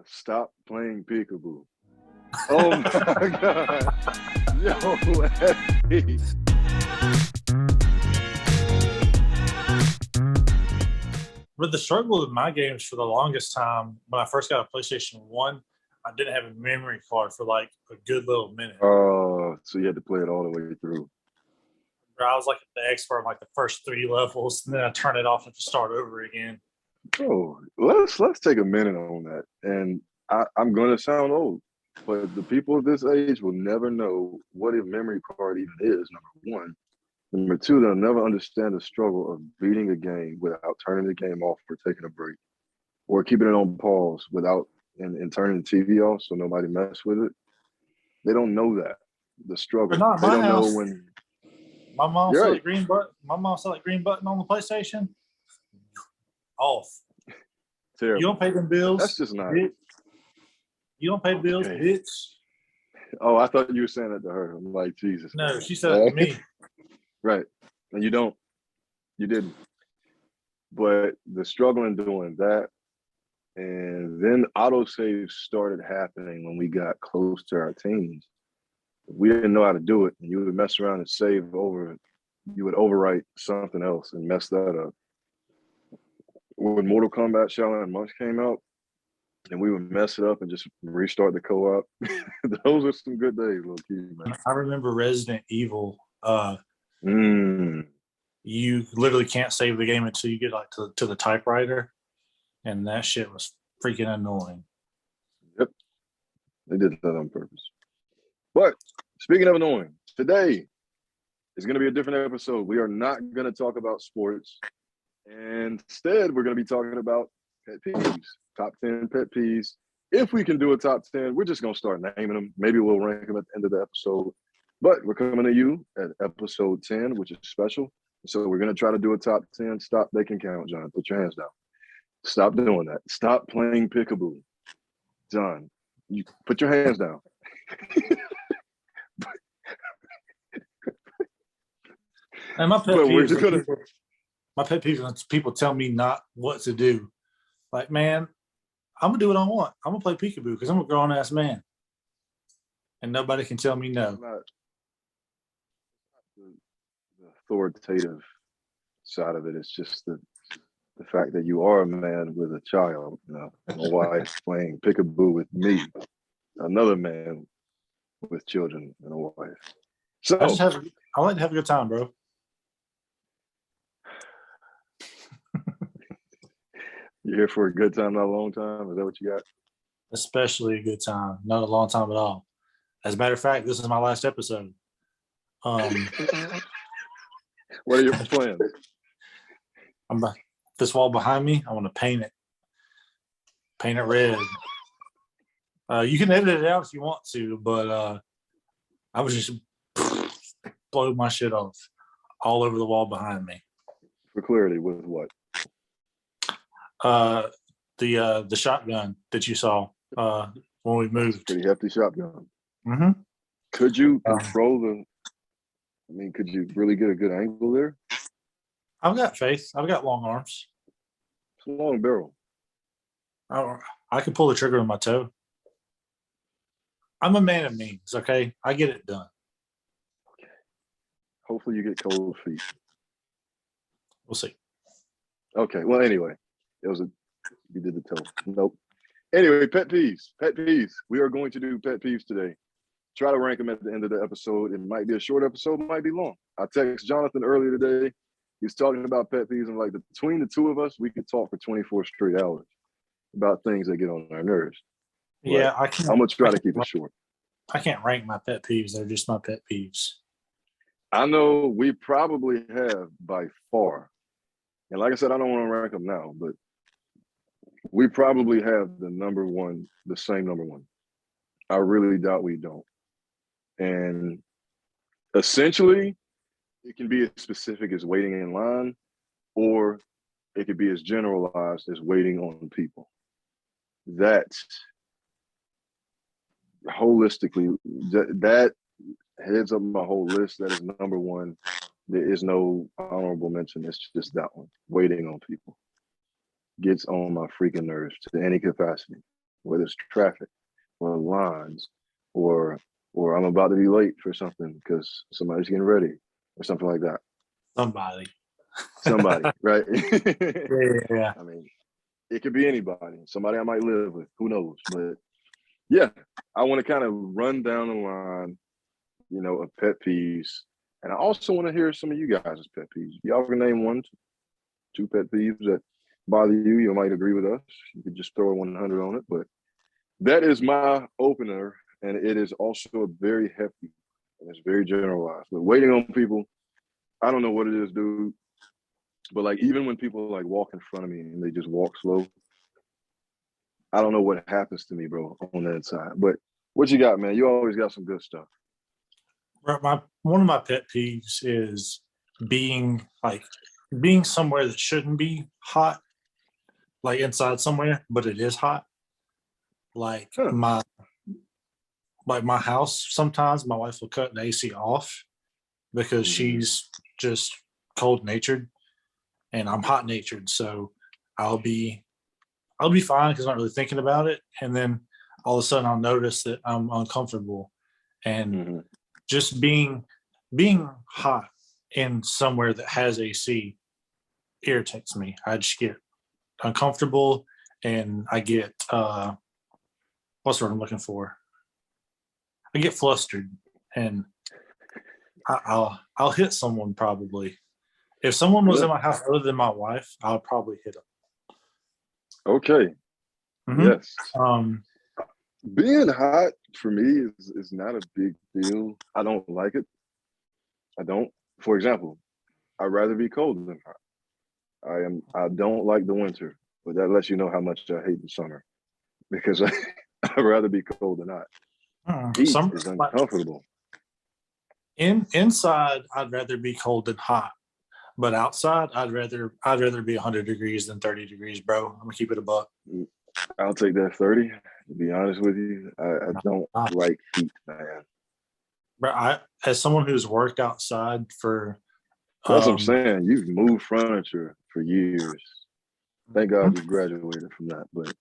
Stop playing peekaboo. Oh my God. Yo, Effie. But the struggle with my games for the longest time, when I first got a PlayStation 1, I didn't have a memory card for like a good little minute. Oh, so you had to play it all the way through. I was like the expert in like the first 3 levels, and then I turned it off and just start over again. Oh, let's take a minute on that. And I'm gonna sound old, but the people of this age will never know what a memory card even is, number one. Number two, they'll never understand the struggle of beating a game without turning the game off or taking a break, or keeping it on pause without and turning the TV off so nobody mess with it. They don't know that the struggle. But not They my don't house. know when. My mom You're saw right. the green button. My mom saw that green button on the PlayStation. Off. Terrible. You don't pay them bills. That's just not. Bitch. You don't pay bills, Okay. bitch. Oh, I thought you were saying that to her. I'm like, Jesus. No, man. she said it to me. Right. And you don't. You didn't. But the struggle in doing that, and then autosaves started happening when we got close to our teens. We didn't know how to do it, and you would mess around and save over. You would overwrite something else and mess that up. When Mortal Kombat Shaolin Monks came out, and we would mess it up and just restart the co-op. Those were some good days, little kid, man. I remember Resident Evil. Mm. You literally can't save the game until you get like to the typewriter, and that shit was freaking annoying. Yep, they did that on purpose. But speaking of annoying, today is going to be a different episode. We are not going to talk about sports. And instead, we're going to be talking about pet peeves, top 10 pet peeves. If we can do a top 10, we're just going to start naming them. Maybe we'll rank them at the end of the episode. But we're coming to you at episode 10, which is special. So we're going to try to do a top 10. Stop. They can count, John. Put your hands down. Stop doing that. Stop playing peekaboo. John, you put your hands down. And my pet But we're peeve just gonna. my pet peeve is people tell me not what to do. Like, man, I'm gonna do what I want. I'm gonna play peekaboo because I'm a grown ass man, and nobody can tell me no. Not the authoritative side of it. It's just the fact that you are a man with a child, a wife playing peekaboo with me, another man with children and a wife. So I like to have a good time, bro. You're here for a good time, not a long time? Is that what you got? Especially a good time, not a long time at all. As a matter of fact, this is my last episode. What are your plans? This wall behind me, I want to paint it red. You can edit it out if you want to, but I was just blow my shit off all over the wall behind me. For clarity, with what? The shotgun that you saw when we moved. Pretty hefty shotgun. Mm-hmm. Could you control could you really get a good angle there? I've got faith. I've got long arms. It's a long barrel. I can pull the trigger with my toe. I'm a man of means, okay? I get it done. Okay. Hopefully you get cold feet. We'll see. Okay. Well, anyway, you did the toe. Nope. Anyway, pet peeves. Pet peeves. We are going to do pet peeves today. Try to rank them at the end of the episode. It might be a short episode, it might be long. I texted Jonathan earlier today. He was talking about pet peeves. I'm like, between the two of us, we could talk for 24 straight hours about things that get on our nerves. Yeah, I'm going to try to keep it short. I can't rank my pet peeves. They're just my pet peeves. I know we probably have by far, and like I said, I don't want to rank them now, but we probably have the same number one. I really doubt we don't. And essentially, it can be as specific as waiting in line, or it could be as generalized as waiting on people. That's holistically, that heads up my whole list. That is number one. There is no honorable mention. It's just that one. Waiting on people gets on my freaking nerves to any capacity. whether it's traffic or lines or I'm about to be late for something because somebody's getting ready or something like that. Somebody. Somebody, right? Yeah. I mean, it could be anybody. Somebody I might live with. Who knows? But yeah, I want to kind of run down the line, of pet peeves. And I also want to hear some of you guys' pet peeves. Y'all can name one, two pet peeves that bother you. You might agree with us. You could just throw a 100 on it. But that is my opener. And it is also a very hefty and it's very generalized. But waiting on people, I don't know what it is, dude. But like even when people like walk in front of me and they just walk slow, I don't know what happens to me, bro, on that side. But what you got, man? You always got some good stuff. One of my pet peeves is being somewhere that shouldn't be hot, like inside somewhere, but it is hot. Like my house, sometimes my wife will cut the AC off because she's just cold natured and I'm hot natured. So I'll be fine because I'm not really thinking about it. And then all of a sudden I'll notice that I'm uncomfortable. And just being hot in somewhere that has AC irritates me. I just get uncomfortable and I get what's the word I'm looking for? I get flustered and I'll hit someone probably. If someone was in my house other than my wife, I would probably hit them. Okay. Yes. Being hot for me is not a big deal. I don't like it. I don't. For example, I'd rather be cold than hot. I don't like the winter, but that lets you know how much I hate the summer because I'd rather be cold than hot. Heat is uncomfortable. Inside, I'd rather be cold than hot. But outside, I'd rather be 100 degrees than 30 degrees, bro. I'm gonna keep it a buck. I'll take that 30. To be honest with you, I don't like heat, man. Bro, as someone who's worked outside for that's what I'm saying. You've moved furniture for years. Thank God you graduated from that, but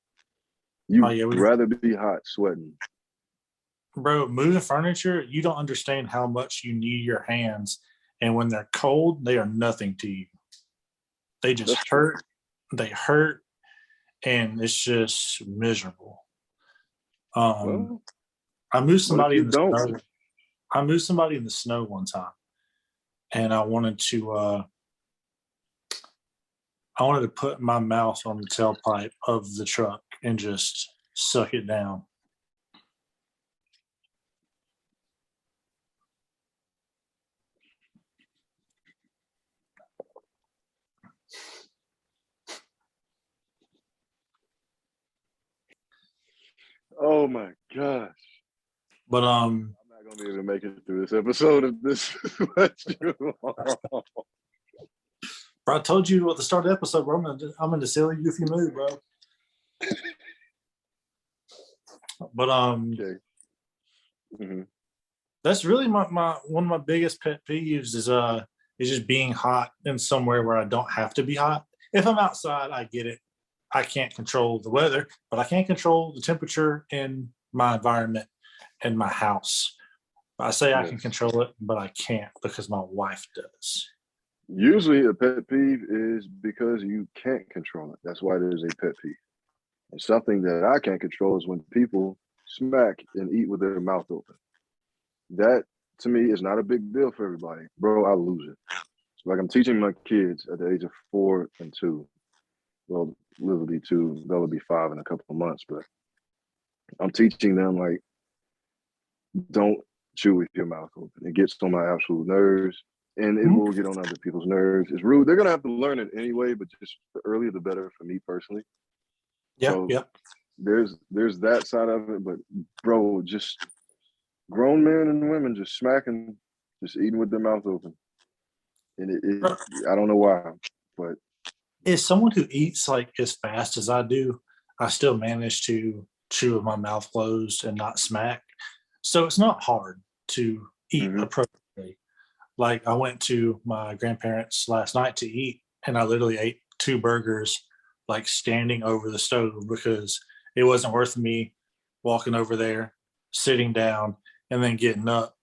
you'd rather be hot, sweating. Bro, moving furniture, you don't understand how much you need your hands. And when they're cold, they are nothing to you. They just hurt. They hurt. And it's just miserable. I moved somebody in the snow. I moved somebody in the snow one time. And I wanted to put my mouth on the tailpipe of the truck and just suck it down. Oh my gosh. But I'm not gonna be able to make it through this episode of this. Bro, I told you at the start of the episode, bro, I'm in the silly goofy mood, bro. But okay. That's really my one of my biggest pet peeves is just being hot in somewhere where I don't have to be hot. If I'm outside, I get it. I can't control the weather, but I can control the temperature in my environment in my house. I say I can control it, but I can't because my wife does. Usually a pet peeve is because you can't control it. That's why there's a pet peeve. And something that I can't control is when people smack and eat with their mouth open. That, to me, is not a big deal for everybody. Bro, I lose it. So, like I'm teaching my kids at the age of 4 and 2. Well, Liz will be 2. They'll be 5 in a couple of months. But I'm teaching them, like, don't chew with your mouth open. It gets on my absolute nerves. And it will get on other people's nerves. It's rude. They're going to have to learn it anyway, but just the earlier the better for me personally. Yeah. There's that side of it, but bro, just grown men and women just smacking, just eating with their mouth open. And I don't know why, but. As someone who eats like as fast as I do, I still manage to chew with my mouth closed and not smack. So it's not hard to eat appropriately. Like I went to my grandparents last night to eat and I literally ate 2 burgers like standing over the stove because it wasn't worth me walking over there, sitting down, and then getting up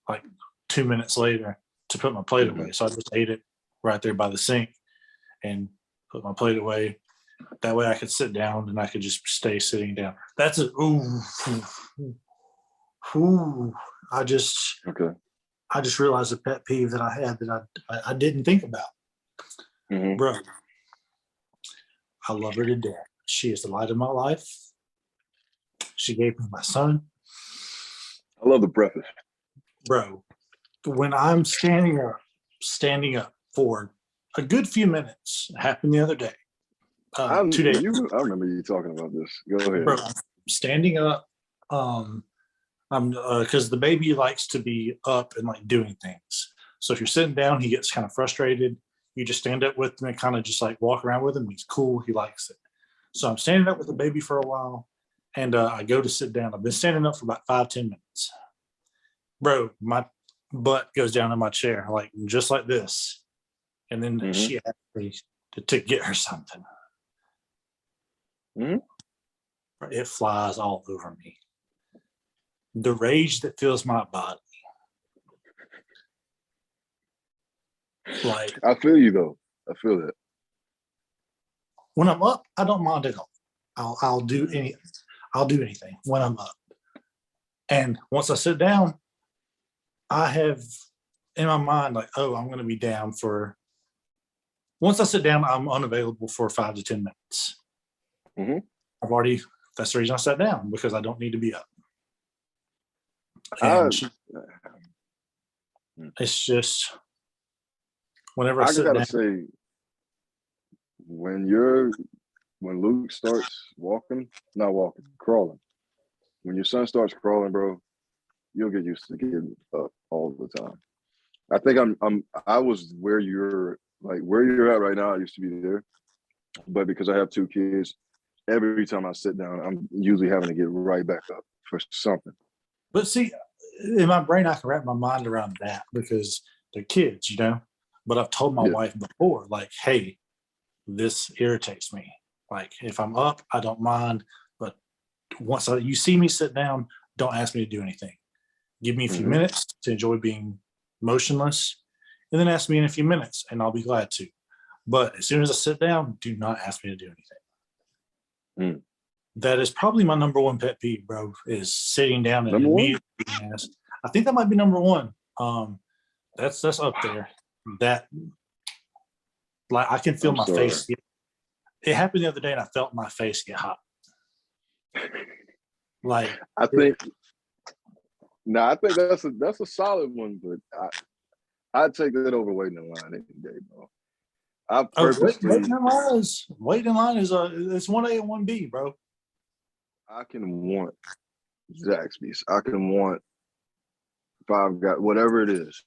like 2 minutes later to put my plate away. So I just ate it right there by the sink and put my plate away. That way I could sit down and I could just stay sitting down. That's a I just realized a pet peeve that I had that I didn't think about. Bro, I love her to death. She is the light of my life. She gave me my son. I love the breakfast. Bro, when I'm standing up for a good few minutes, happened the other day. 2 days. I remember you talking about this. Go ahead. Bro, I'm standing up. I'm because the baby likes to be up and like doing things. So if you're sitting down, he gets kind of frustrated. You just stand up with him and kind of just like walk around with him. He's cool. He likes it. So I'm standing up with the baby for a while, and I go to sit down. I've been standing up for about 5-10 minutes. Bro, my butt goes down in my chair, like just like this. And then she asked me to get her something. It flies all over me. The rage that fills my body. Like, I feel you though. I feel that. When I'm up, I don't mind at all. I'll do anything when I'm up. And once I sit down, I have in my mind like, oh, I'm going to be down for. Once I sit down, I'm unavailable for 5 to 10 minutes. That's the reason I sat down, because I don't need to be up. It's just whenever I sit down. Say, when Luke starts crawling, when your son starts crawling, bro, you'll get used to getting up all the time. I think I was where you're at right now. I used to be there, but because I have 2 kids, every time I sit down, I'm usually having to get right back up for something. But see, in my brain, I can wrap my mind around that because they're kids, But I've told my wife before, like, hey, this irritates me. Like, if I'm up, I don't mind. But once you see me sit down, don't ask me to do anything. Give me a few minutes to enjoy being motionless, and then ask me in a few minutes, and I'll be glad to. But as soon as I sit down, do not ask me to do anything. That is probably my number one pet peeve, bro, is sitting down and immediately being asked. I think that might be number one. That's up there. That, like, I can feel my face. It happened the other day, and I felt my face get hot. Like, I think that's a solid one, but I'd take that over waiting in line any day, bro. Waiting in line is it's 1A and 1B, bro. I can want Zaxby's. I can want Five Guys, whatever it is,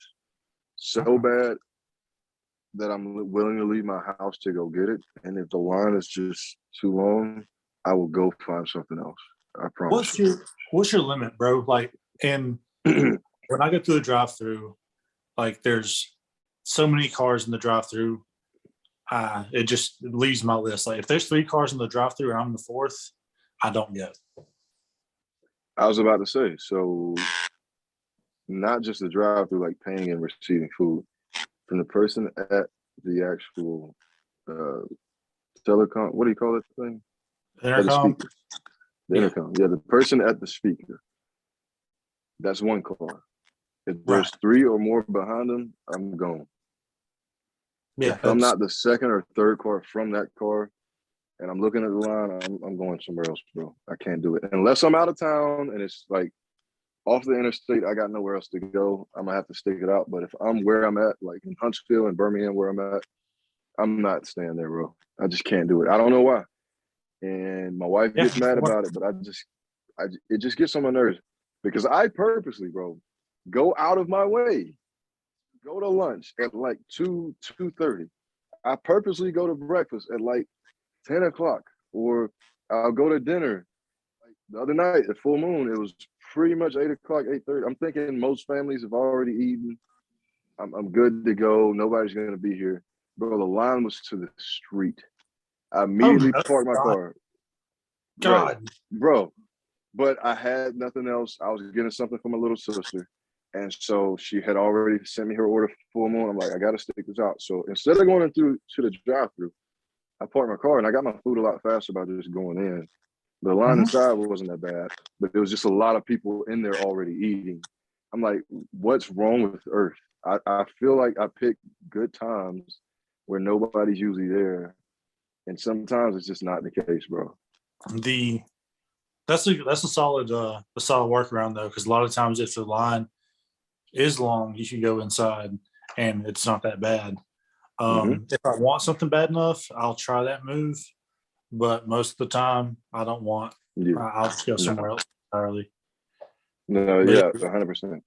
so bad that I'm willing to leave my house to go get it. And if the line is just too long, I will go find something else. I promise. What's your limit, bro? Like, and when I go through the drive-through, like, there's so many cars in the drive-through. It just leaves my list. Like, if there's 3 cars in the drive-through and I'm the 4th, I don't go. I was about to say, so not just the drive-through, like paying and receiving food, from the person at the actual telecom. What do you call that thing? Intercom. The intercom. Yeah, the person at the speaker. That's 1 car. If there's 3 or more behind them, I'm gone. Yeah, if I'm not the 2nd or 3rd car from that car, and I'm looking at the line, I'm going somewhere else, bro. I can't do it. Unless I'm out of town and it's like off the interstate, I got nowhere else to go. I'm going to have to stick it out. But if I'm where I'm at, like in Huntsville and Birmingham where I'm at, I'm not staying there, bro. I just can't do it. I don't know why. And my wife gets mad about it, but it just gets on my nerves. Because I purposely, bro, go out of my way, go to lunch at like 2:30. I purposely go to breakfast at like 10 o'clock, or I'll go to dinner. Like the other night at full moon, it was pretty much 8 o'clock, 8:30. I'm thinking most families have already eaten. I'm good to go. Nobody's going to be here. Bro, the line was to the street. I immediately parked my car. Right, God. bro. But I had nothing else. I was getting something from my little sister. And so she had already sent me her order for full moon. I'm like, I gotta stick this out. So instead of going in through to the drive-through, I parked my car and I got my food a lot faster by just going in. The line Mhm. inside wasn't that bad, but there was just a lot of people in there already eating. I'm like, what's wrong with Earth? I feel like I pick good times where nobody's usually there. And sometimes it's just not the case, bro. The that's a solid workaround though, because a lot of times if the line is long, you can go inside and it's not that bad. Mm-hmm. If I want something bad enough, I'll try that move. But most of the time, I don't want. Yeah. I'll just go No. somewhere else entirely. No, But yeah, yeah, 100%.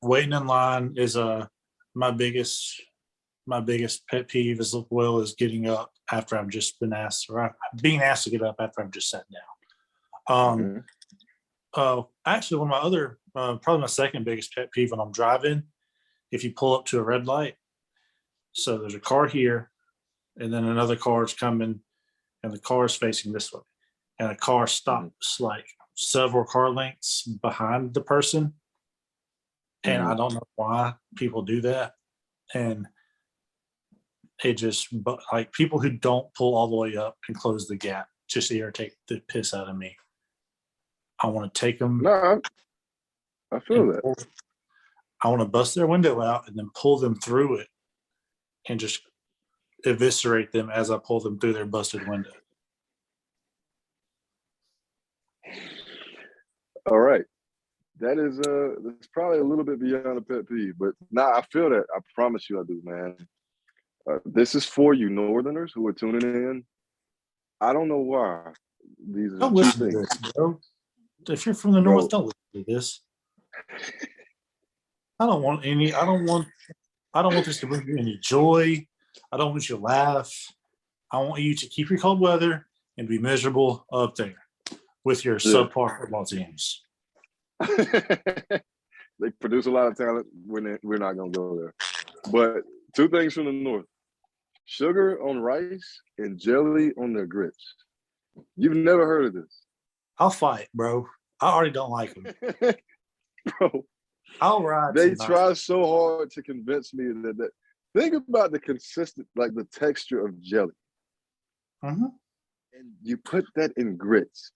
waiting in line is my biggest my biggest pet peeve as well as getting up after I've just been asked or being asked to get up after I've just sat down. Mm-hmm. Actually, one of my other probably my second biggest pet peeve when I'm driving, if you pull up to a red light, so there's a car here, and then another car is coming, and the car is facing this way, and a car stops like several car lengths behind the person, and Mm-hmm. I don't know why people do that, and it just but like people who don't pull all the way up and close the gap just irritate the piss out of me. I want to take them No, I feel and that. I want to bust their window out and then pull them through it and just eviscerate them as I pull them through their busted window. All right. That's probably a little bit beyond a pet peeve, but I feel that. I promise you I do, man. This is for you Northerners who are tuning in. I don't know why. These are Don't two listen to things, this, bro. If you're from the north, bro. don't listen to this. I don't want any. I don't want this to bring you any joy. I don't want you to laugh. I want you to keep your cold weather and be miserable up there with your Yeah. subpar football teams. They produce a lot of talent. We're not gonna go there. But two things from the north: sugar on rice and jelly on their grits. You've never heard of this, I'll fight, bro. I already don't like them. bro. I'll ride They tonight. try so hard to convince me that think about the consistent, like the texture of jelly, Mm-hmm. and you put that in grits.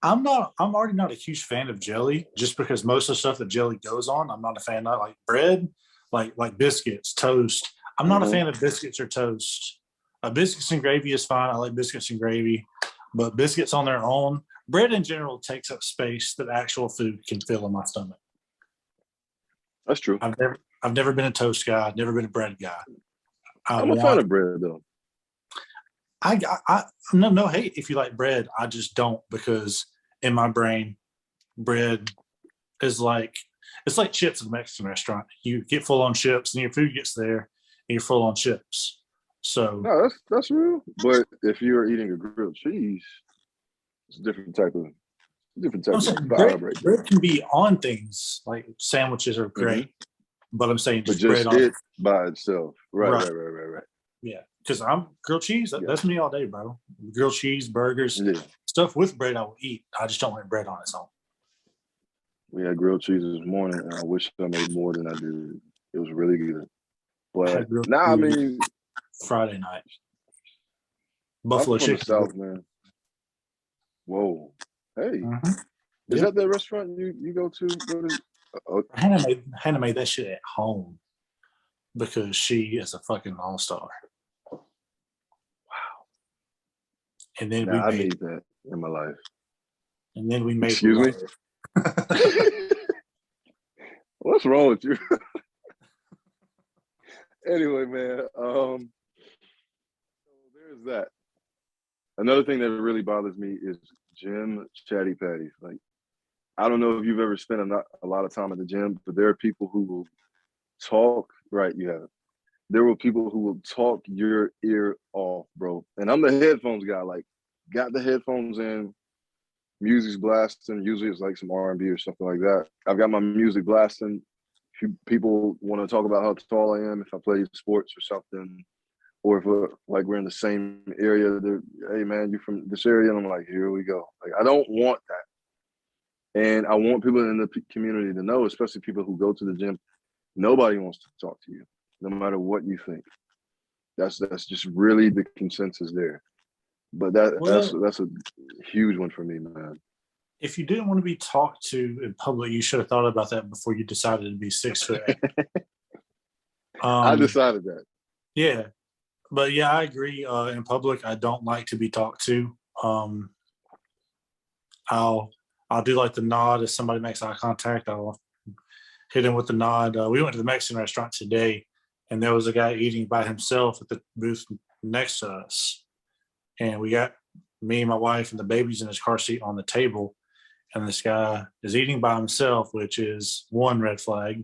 I'm already not a huge fan of jelly just because most of the stuff that jelly goes on, I'm not a fan of. Like bread, like biscuits, toast. I'm not a Mm-hmm. fan of biscuits or toast. Biscuits and gravy is fine. I like biscuits and gravy, but biscuits on their own, bread in general takes up space that actual food can fill in my stomach. That's true. I've never been a toast guy. I've never been a bread guy. I'm a fan of bread though. I no hate if you like bread. I just don't because in my brain, bread is like it's like chips at a Mexican restaurant. You get full on chips, and your food gets there, and you're full on chips. So No, that's real. But if you're eating a grilled cheese, it's a different type I'm of saying vibe right there. bread can be on things like sandwiches are Mm-hmm. great, but I'm saying But just bread just on it by itself, right, right. right, right, right, right. Yeah, because I'm grilled cheese. Yeah, That's me all day, bro. Grilled cheese, burgers, yeah. stuff with bread I will eat. I just don't like bread on its own. We had grilled cheese this morning, and I wish I made more than I did. It was really good. I But had grilled now, I cheese mean, Friday night. I'm Buffalo from the chicken. South, man. Whoa, hey, Mm-hmm. is Yep. that the restaurant you go to? Hannah made that shit at home because she is a fucking all-star. Wow. And then Now I need that in my life. we made Excuse me. What's wrong with you? Anyway, man. So there's that. Another thing that really bothers me is gym chatty patties. Like, I don't know if you've ever spent a lot of time at the gym, but there are people who will talk. Right, you have. There were people who will talk your ear off, bro. And I'm the headphones guy. Like, got the headphones in, music's blasting. Usually it's like some R&B or something like that. I've got my music blasting. People want to talk about how tall I am if I play sports or something. or if like we're in the same area, hey man, you from this area, and I'm like, here we go. Like I don't want that, and I want people in the community to know, especially people who go to the gym. Nobody wants to talk to you, no matter what you think. That's just really the consensus there. But that's a huge one for me, man. If you didn't want to be talked to in public, you should have thought about that before you decided to be 6'8". I decided that. Yeah, but yeah, I agree. In public, I don't like to be talked to. I'll do like the nod if somebody makes eye contact. I'll hit him with the nod. We went to the Mexican restaurant today, and there was a guy eating by himself at the booth next to us, and we got me and my wife and the babies in his car seat on the table. And this guy is eating by himself, which is one red flag.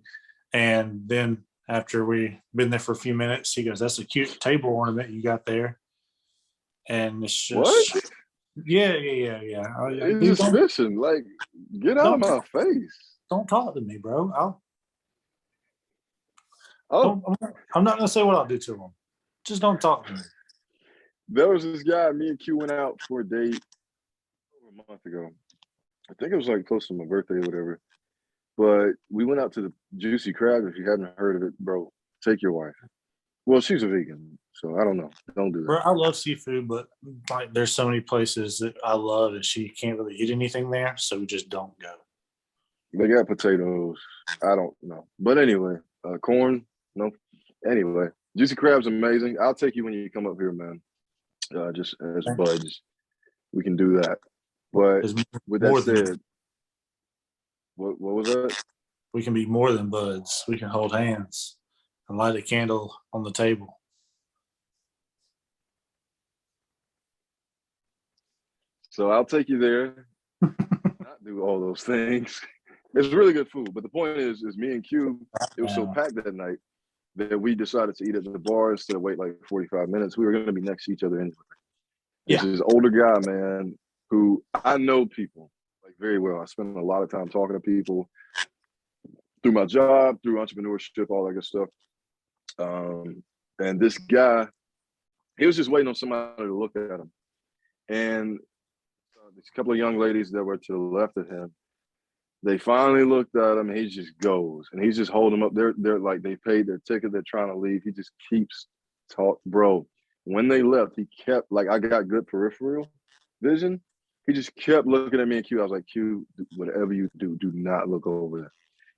And then after we've been there for a few minutes, he goes, "That's a cute table ornament you got there." And it's just, what? Yeah. It's just fishing. Like, get out of my face. Don't talk to me, bro. Oh, I'm not going to say what I'll do to him. Just don't talk to me. There was this guy, me and Q went out for a date over a month ago. I think it was like close to my birthday or whatever. But we went out to the Juicy Crab. If you haven't heard of it, bro, take your wife. Well, she's a vegan, so I don't know. Don't do that. Bro, I love seafood, but like there's so many places that I love and she can't really eat anything there, so we just don't go. They got potatoes. I don't know. But anyway, corn, no. Anyway, Juicy Crab's amazing. I'll take you when you come up here, man. Just as buds. We can do that. But with that said, what was that? We can be more than buds. We can hold hands and light a candle on the table. So I'll take you there. Not do all those things. It's really good food. But the point is me and Q, it was so packed that night that we decided to eat at the bar instead of wait like 45 minutes. We were going to be next to each other anyway. This is older guy, man, who I know people like very well. I spend a lot of time talking to people through my job, through entrepreneurship, all that good stuff. And this guy, he was just waiting on somebody to look at him. And there's a couple of young ladies that were to the left of him. They finally looked at him, and he just goes, and he's just holding them up. They're like, they paid their ticket. They're trying to leave. He just keeps talking, bro. When they left, he kept, like, I got good peripheral vision. He just kept looking at me and Q. I was like, Q, whatever you do, do not look over there.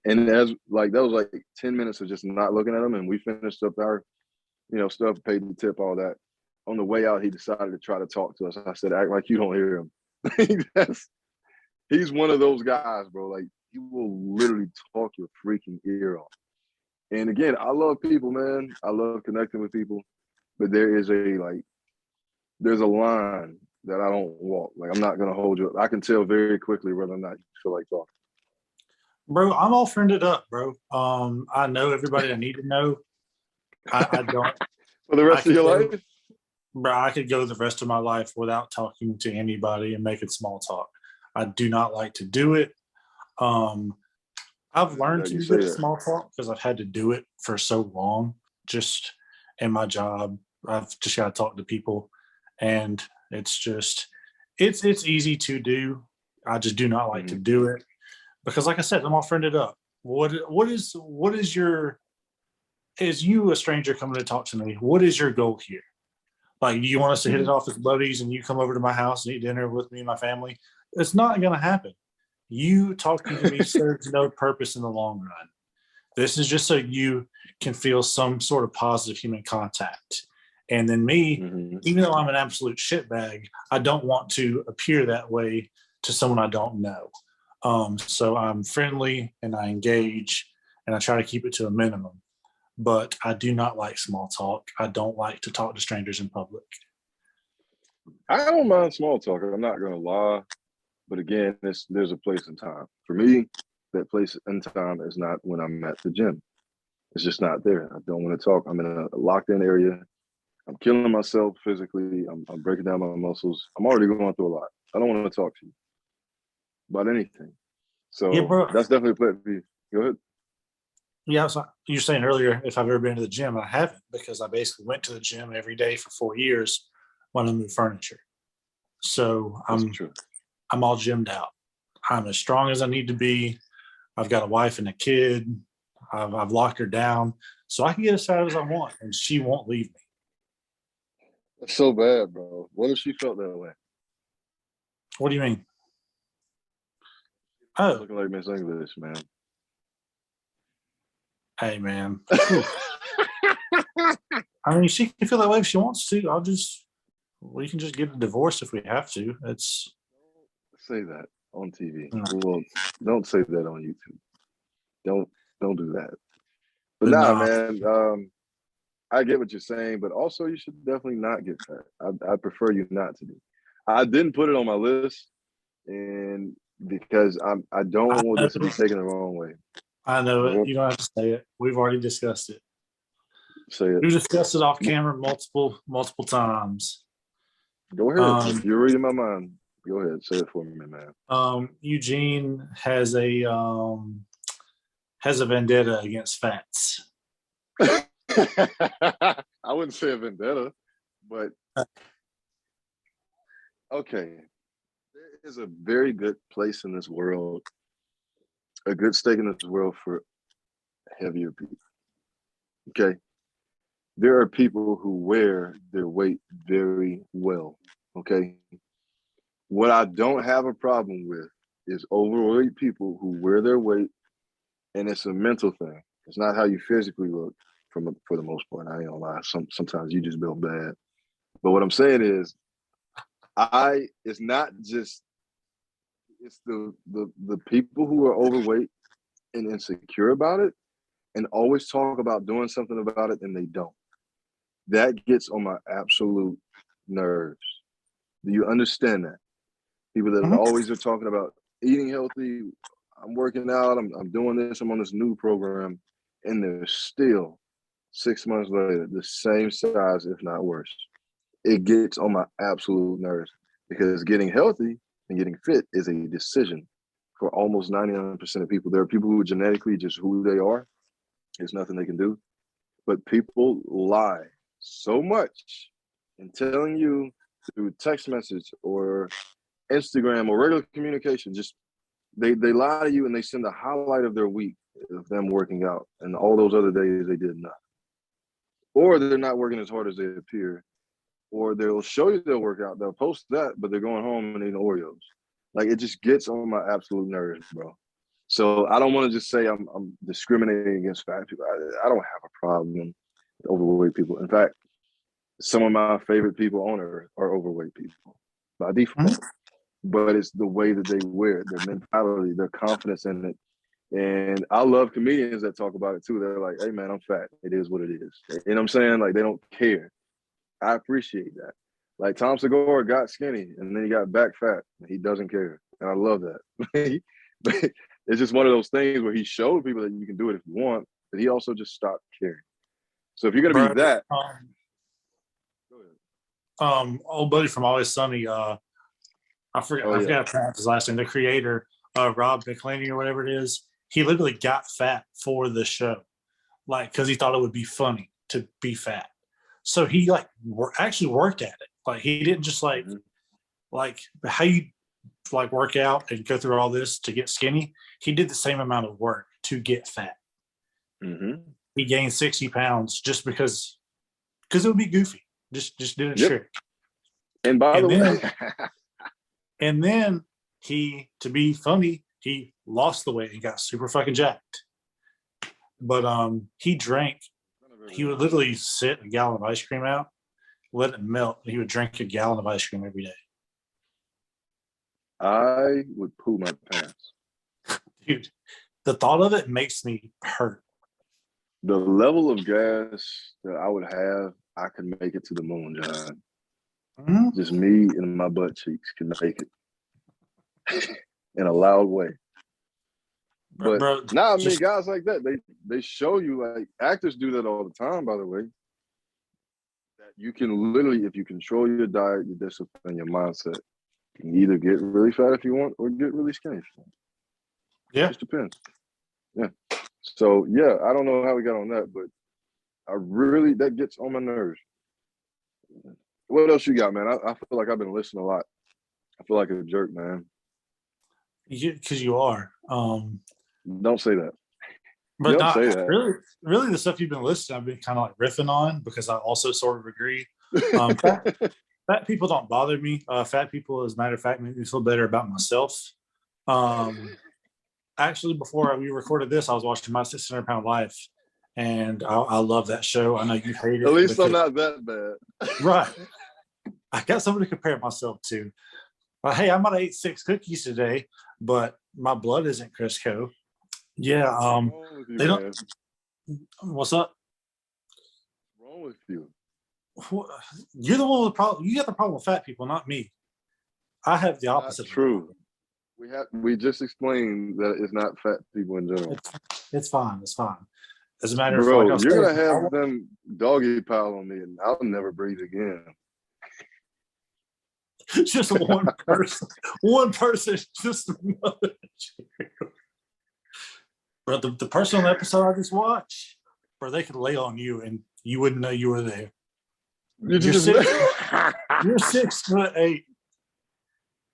And as like, that was like 10 minutes of just not looking at him. And we finished up our, stuff, paid the tip, all that. On the way out, he decided to try to talk to us. I said, act like you don't hear him. He's one of those guys, bro. Like, he will literally talk your freaking ear off. And again, I love people, man. I love connecting with people. But there's a line that I don't walk. Like, I'm not going to hold you up. I can tell very quickly whether or not you feel like talking. Bro, I'm all friended up, bro. I know everybody I need to know. I don't. For the rest of your life? Bro, I could go the rest of my life without talking to anybody and making small talk. I do not like to do it. I've learned to do small talk because I've had to do it for so long. Just in my job, I've just got to talk to people, and it's easy to do. I just do not like to do it because, like I said, I'm all friended up. Is you a stranger coming to talk to me? What is your goal here? Like, do you want us to hit it off as buddies and you come over to my house and eat dinner with me and my family? It's not going to happen. You talking to me serves no purpose in the long run. This is just so you can feel some sort of positive human contact. And then me, even though I'm an absolute shitbag, I don't want to appear that way to someone I don't know. So I'm friendly and I engage and I try to keep it to a minimum. But I do not like small talk. I don't like to talk to strangers in public. I don't mind small talk. I'm not going to lie. But again, there's a place and time. For me, that place and time is not when I'm at the gym. It's just not there. I don't want to talk. I'm in a locked-in area. I'm killing myself physically. I'm breaking down my muscles. I'm already going through a lot. I don't want to talk to you about anything. So that's definitely a place for you. Go ahead. Yeah, so you were saying earlier if I've ever been to the gym. I haven't, because I basically went to the gym every day for 4 years when I moved furniture. So That's I'm true. I'm all gymmed out. I'm as strong as I need to be. I've got a wife and a kid. I've locked her down, so I can get as fat as I want, and she won't leave me. That's so bad, bro. What if she felt that way? What do you mean? Oh, Looking like Miss English, man. hey, man. Whew. I mean, she can feel that way if she wants to. We can just get a divorce if we have to. It's Say that on TV. no, Well, don't say that on YouTube. Don't don't do that. But nah, no. man. I get what you're saying, but also you should definitely not get fat. I prefer you not to be. I didn't put it on my list, and because I don't want this to be taken the wrong way. I know it. Well, You don't have to say it. We've already discussed it. say it. We discussed it off camera multiple times. Go ahead. You're reading my mind. Go ahead. Say it for me, man. Eugene has a vendetta against fats. I wouldn't say a vendetta, but okay. There is a very good place in this world, a good stake in this world for heavier people. Okay. There are people who wear their weight very well. Okay. What I don't have a problem with is overweight people who wear their weight, and it's a mental thing. It's not how you physically look for the most part. I ain't gonna lie. Sometimes you just build bad. But what I'm saying is, it's not just it's the people who are overweight and insecure about it and always talk about doing something about it and they don't. That gets on my absolute nerves. Do you understand that? People that Mhm. always are talking about eating healthy, I'm working out, I'm doing this, I'm on this new program, and they're still 6 months later the same size, if not worse. It gets on my absolute nerves because getting healthy and getting fit is a decision for almost 99% of people. There are people who are genetically just who they are. There's nothing they can do. But people lie so much in telling you through text message or Instagram or regular communication, just they lie to you and they send a highlight of their week of them working out, and all those other days they did nothing. Or they're not working as hard as they appear, or they'll show you their workout, they'll post that, but they're going home and eating Oreos. Like it just gets on my absolute nerves, bro. So I don't want to just say I'm discriminating against fat people. I don't have a problem with overweight people. In fact, some of my favorite people on earth are overweight people by default. But it's the way that they wear it, their mentality, their confidence in it. And I love comedians that talk about it too. They're like, hey man, I'm fat. It is what it is. You know what I'm saying? Like they don't care. I appreciate that. Like Tom Segura got skinny and then he got back fat. He doesn't care. And I love that. It's just one of those things where he showed people that you can do it if you want, but he also just stopped caring. So if you're gonna be Bro, that, old buddy from Always Sunny, oh I yeah. forgot to pronounce his last name. The creator, Rob McElhenney or whatever it is, he literally got fat for the show, like because he thought it would be funny to be fat. So he like actually worked at it. Like he didn't just like how you like work out and go through all this to get skinny. He did the same amount of work to get fat. Mm-hmm. He gained 60 pounds just because it would be goofy. Just did a Yep. trick. And by And the then way, and then he, to be funny, he lost the weight and got super fucking jacked. But he drank. He would literally sit a gallon of ice cream out, let it melt, and he would drink a gallon of ice cream every day. I would poo my pants. Dude, the thought of it makes me hurt. The level of gas that I would have, I could make it to the moon, John. Mm-hmm. Just me and my butt cheeks can make it in a loud way. But bro, nah, I mean, guys like that, they show you, like actors do that all the time, by the way. That you can literally, if you control your diet, your discipline, your mindset, you can either get really fat if you want or get really skinny if you want. Yeah. It just depends. Yeah. So yeah, I don't know how we got on that, but that gets on my nerves. What else you got, man? I feel like I've been listening a lot. I feel like a jerk, man. Because you are. Don't say that. But Don't not say that. really the stuff you've been listing, I've been kind of like riffing on because I also sort of agree. Fat people don't bother me. Fat people, as a matter of fact, make me feel better about myself. Actually, before we recorded this, I was watching My 600-Pound Life, and I love that show. I know you hate it. At least I'm not that bad. Right. I got something to compare myself to. Hey, I might have ate 6 cookies today, but my blood isn't Crisco. Yeah. They don't. What's up? What's wrong with you? You're the one with the problem. You got the problem with fat people, not me. I have the opposite. That's true. We just explained that it's not fat people in general. It's fine. It's fine. As a matter of fact, like you're gonna have them doggy pile on me, and I'll never breathe again. Just one person. One person. Just another. But the personal episode I just watched, where they could lay on you and you wouldn't know you were there. You're 6'8",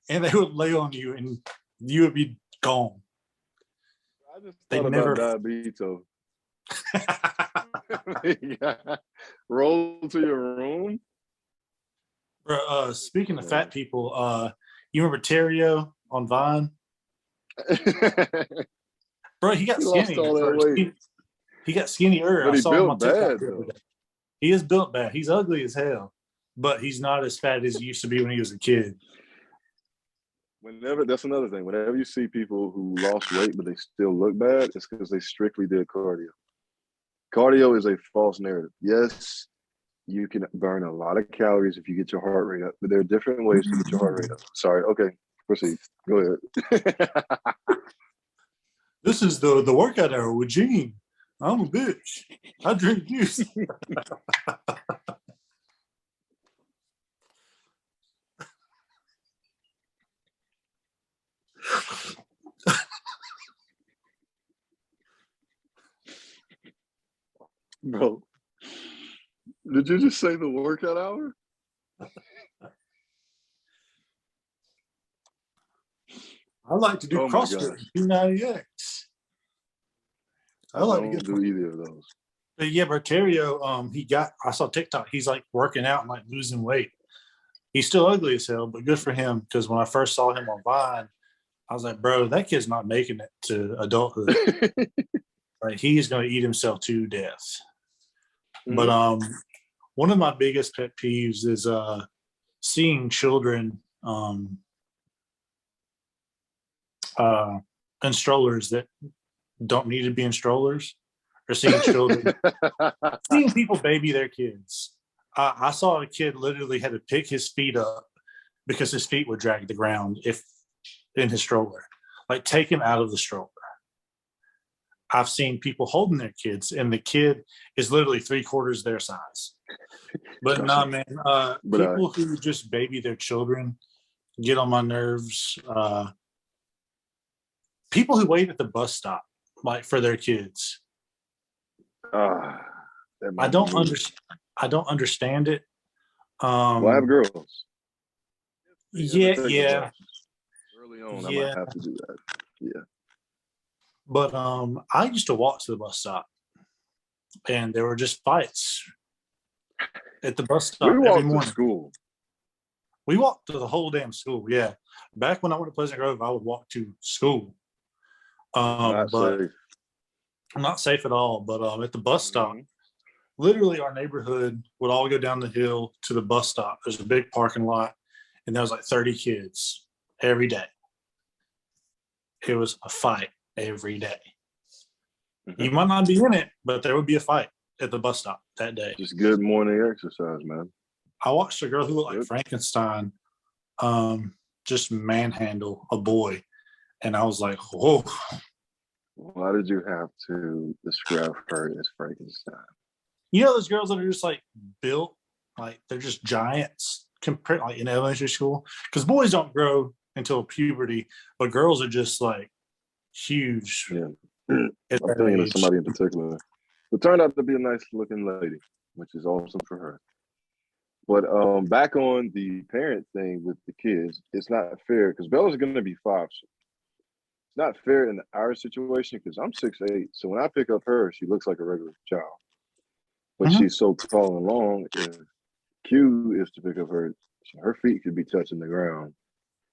and they would lay on you and you would be gone. I just thought about diabetes. Roll to your room. Bro, speaking of fat people, you remember Terrio on Vine? Bro, he got skinny. He got skinnier. But he built bad, though. He is built bad. He's ugly as hell, but he's not as fat as he used to be when he was a kid. That's another thing. Whenever you see people who lost weight but they still look bad, it's because they strictly did cardio. Cardio is a false narrative. Yes, you can burn a lot of calories if you get your heart rate up, but there are different ways to get your heart rate up. Sorry. Okay, proceed. Go ahead. This is the workout hour with Gene. I'm a bitch. I drink juice. Bro, did you just say the workout hour? I like to do CrossFit 290X. I like to do either of those. But yeah, Berterio, I saw TikTok. He's like working out and like losing weight. He's still ugly as hell, but good for him. Because when I first saw him on Vine, I was like, bro, that kid's not making it to adulthood. Like he's going to eat himself to death. Mm-hmm. But one of my biggest pet peeves is seeing children in strollers that don't need to be in strollers, or seeing children, seeing people baby their kids. I saw a kid literally had to pick his feet up because his feet would drag the ground if in his stroller. Like take him out of the stroller. I've seen people holding their kids, and the kid is literally 3/4 their size. But nah, man, people who just baby their children get on my nerves. People who wait at the bus stop, like for their kids. I don't understand it. Well, I have girls. Yeah. Early on, I might have to do that. Yeah. But I used to walk to the bus stop, and there were just fights at the bus stop every morning. To school. We walked to the whole damn school. Yeah. Back when I went to Pleasant Grove, I would walk to school. But safe. Not safe at all. But at the bus stop, literally our neighborhood would all go down the hill to the bus stop. There's a big parking lot, and there was like 30 kids every day. It was a fight every day. Mm-hmm. You might not be in it, but there would be a fight at the bus stop that day. Just good morning exercise, man. I watched a girl who looked like Frankenstein just manhandle a boy, and I was like, whoa. Why did you have to describe her as Frankenstein? You know those girls that are just like built, like they're just giants compared like in elementary school? Because boys don't grow until puberty, but girls are just like huge. Yeah. at I'm that thinking of age. somebody in particular. It turned out to be a nice looking lady, which is awesome for her. But back on the parent thing with the kids, it's not fair because Bella's going to be 5. So it's not fair in our situation because I'm 6'8". So when I pick up her, she looks like a regular child. But Mhm. she's so tall and long. If Q is to pick up her feet could be touching the ground.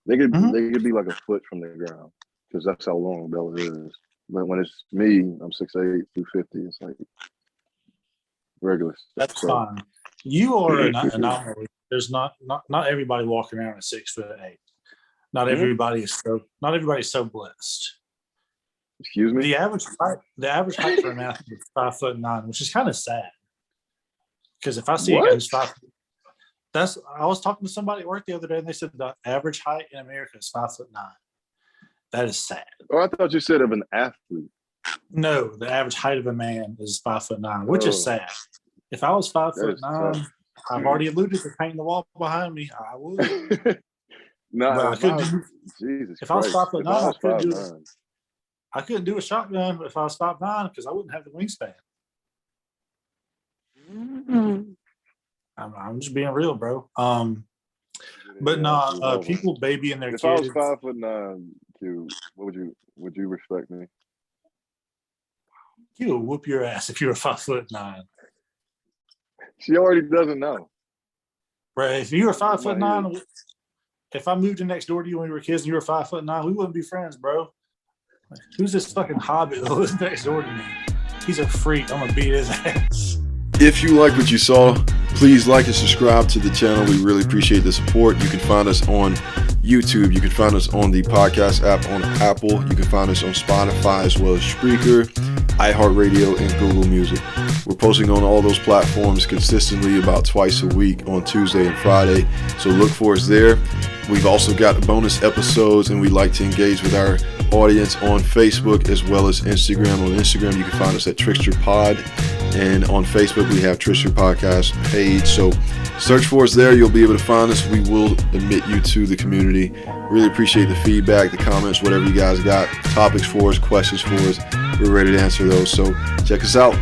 They could be like a foot from the ground because that's how long Bella is. But when it's me, I'm 6'8", 250. It's like regular stuff. That's So fine. You are an anomaly. There's not everybody walking around at 6'8". Not Mhm. everybody's so blessed. Excuse me. The average height for an athlete is 5'9", which is kind of sad. Because if I see a guy who's 5, I was talking to somebody at work the other day, and they said the average height in America is 5'9". That is sad. Oh, I thought you said of an athlete. No, the average height of a man is 5'9", which is sad. If I was 5'9", I've already alluded to painting the wall behind me. I would. Nah, But I couldn't do. Jesus If I was Christ. 5'9", I couldn't do a shotgun if I was 5'9" because I wouldn't have the wingspan. I'm just being real, bro. But no, people babying their kids. If I was 5'9", Q, would you respect me? You would whoop your ass if you were 5'9". She already doesn't know. Right? If you were 5'9", if I moved in next door to you when we were kids and you were 5'9", we wouldn't be friends, bro. Who's this fucking hobbit that lives next door to me? He's a freak. I'm gonna beat his ass. If you like what you saw, please like and subscribe to the channel. We really appreciate the support. You can find us on YouTube. You can find us on the podcast app on Apple. You can find us on Spotify as well as Spreaker, iHeartRadio, and Google Music. We're posting on all those platforms consistently about twice a week on Tuesday and Friday. So look for us there. We've also got bonus episodes, and we like to engage with our audience on Facebook as well as Instagram. On Instagram, you can find us at Trickster Pod, and on Facebook, we have Trickster Podcast page. So search for us there. You'll be able to find us. We will admit you to the community. Really appreciate the feedback, the comments, whatever you guys got, topics for us, questions for us. We're ready to answer those. So check us out.